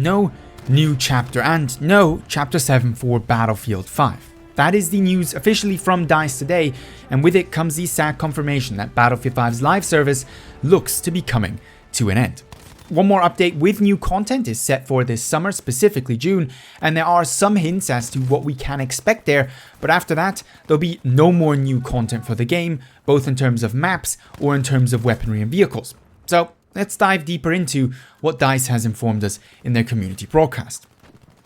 No new chapter and no Chapter 7 for Battlefield 5. That is the news officially from DICE today, and with it comes the sad confirmation that Battlefield 5's live service looks to be coming to an end. One more update with new content is set for this summer, specifically June, and there are some hints as to what we can expect there, but after that, there'll be no more new content for the game, both in terms of maps or in terms of weaponry and vehicles. So let's dive deeper into what DICE has informed us in their community broadcast.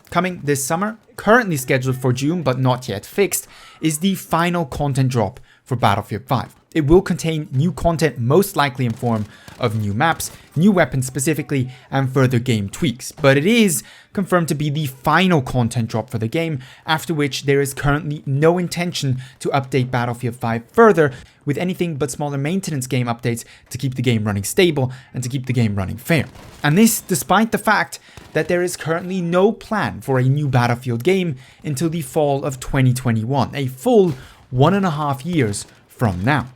Coming this summer, currently scheduled for June but not yet fixed, is the final content drop for Battlefield 5. It will contain new content, most likely in form of new maps, new weapons specifically, and further game tweaks. But it is confirmed to be the final content drop for the game, after which there is currently no intention to update Battlefield 5 further with anything but smaller maintenance game updates to keep the game running stable and to keep the game running fair. And this despite the fact that there is currently no plan for a new Battlefield game until the fall of 2021, a full 1.5 years from now.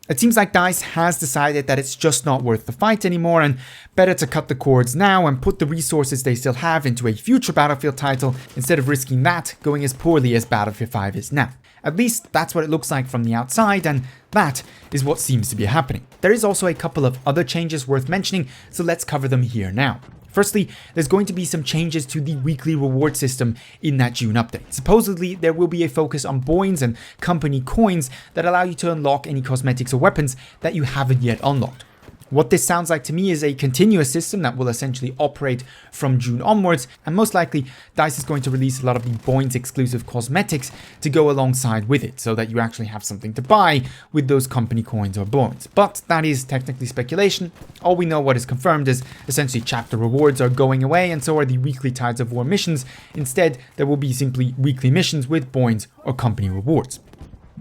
It seems like DICE has decided that it's just not worth the fight anymore and better to cut the cords now and put the resources they still have into a future Battlefield title instead of risking that going as poorly as Battlefield 5 is now. At least that's what it looks like from the outside, and that is what seems to be happening. There is also a couple of other changes worth mentioning, so let's cover them here now. Firstly, there's going to be some changes to the weekly reward system in that June update. Supposedly, there will be a focus on boins and company coins that allow you to unlock any cosmetics or weapons that you haven't yet unlocked. What this sounds like to me is a continuous system that will essentially operate from June onwards, and most likely DICE is going to release a lot of the Boins exclusive cosmetics to go alongside with it, so that you actually have something to buy with those company coins or Boins. But that is technically speculation. All we know what is confirmed is essentially chapter rewards are going away, and so are the weekly Tides of War missions. Instead, there will be simply weekly missions with Boins or company rewards.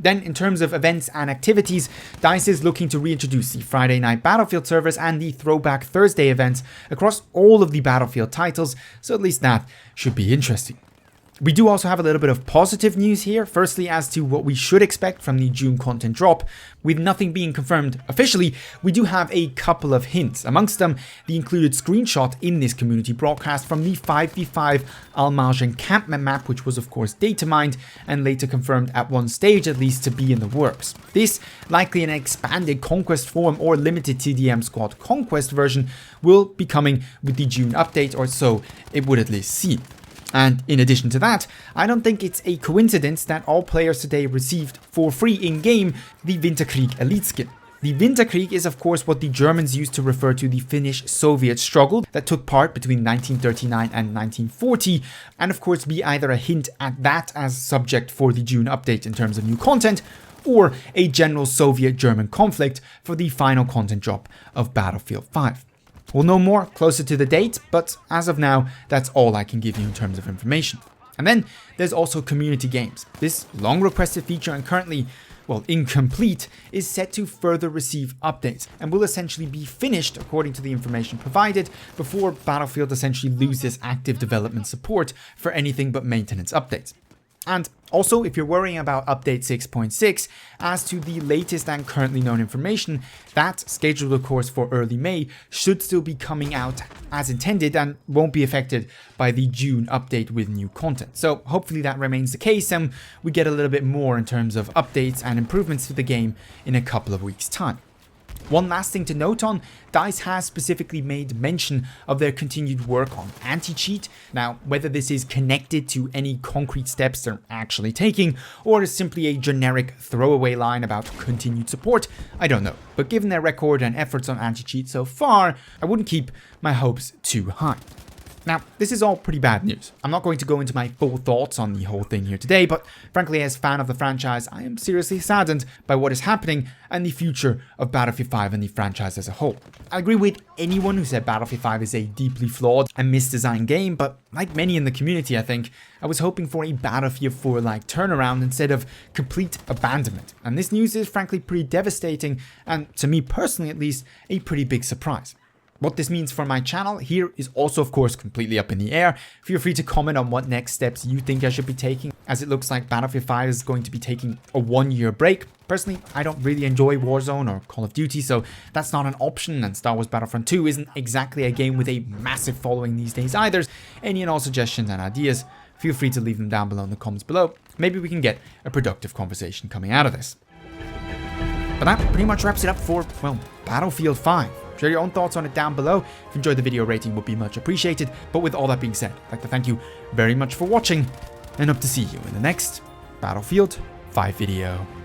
Then, in terms of events and activities, DICE is looking to reintroduce the Friday Night Battlefield servers and the Throwback Thursday events across all of the Battlefield titles, so at least that should be interesting. We do also have a little bit of positive news here, firstly as to what we should expect from the June content drop. With nothing being confirmed officially, we do have a couple of hints, amongst them the included screenshot in this community broadcast from the 5v5 Al-Marj encampment map, which was of course data mined and later confirmed at one stage at least to be in the works. This, likely an expanded conquest form or limited TDM squad conquest version, will be coming with the June update, or so it would at least seem. And in addition to that, I don't think it's a coincidence that all players today received for free in-game the Winterkrieg Elite skin. The Winterkrieg is of course what the Germans used to refer to the Finnish-Soviet struggle that took part between 1939 and 1940, and of course be either a hint at that as subject for the June update in terms of new content, or a general Soviet-German conflict for the final content drop of Battlefield 5. We'll know more closer to the date, but as of now, that's all I can give you in terms of information. And then there's also community games. This long requested feature and currently, incomplete, is set to further receive updates and will essentially be finished according to the information provided before Battlefield essentially loses active development support for anything but maintenance updates. And also, if you're worrying about update 6.6, as to the latest and currently known information, that, scheduled of course for early May, should still be coming out as intended and won't be affected by the June update with new content. So hopefully that remains the case and we get a little bit more in terms of updates and improvements to the game in a couple of weeks' time. One last thing to note on, DICE has specifically made mention of their continued work on anti-cheat. Now, whether this is connected to any concrete steps they're actually taking, or is simply a generic throwaway line about continued support, I don't know. But given their record and efforts on anti-cheat so far, I wouldn't keep my hopes too high. Now, this is all pretty bad news. I'm not going to go into my full thoughts on the whole thing here today, but frankly, as a fan of the franchise, I am seriously saddened by what is happening and the future of Battlefield 5 and the franchise as a whole. I agree with anyone who said Battlefield 5 is a deeply flawed and misdesigned game, but like many in the community, I think, I was hoping for a Battlefield 4-like turnaround instead of complete abandonment. And this news is frankly pretty devastating and, to me personally at least, a pretty big surprise. What this means for my channel here is also, of course, completely up in the air. Feel free to comment on what next steps you think I should be taking, as it looks like Battlefield 5 is going to be taking a 1-year break. Personally, I don't really enjoy Warzone or Call of Duty, so that's not an option, and Star Wars Battlefront 2 isn't exactly a game with a massive following these days either. Any and all suggestions and ideas, feel free to leave them down below in the comments below. Maybe we can get a productive conversation coming out of this. But that pretty much wraps it up for, well, Battlefield 5. Share your own thoughts on it down below. If you enjoyed the video, rating would be much appreciated. But with all that being said, I'd like to thank you very much for watching, and hope to see you in the next Battlefield 5 video.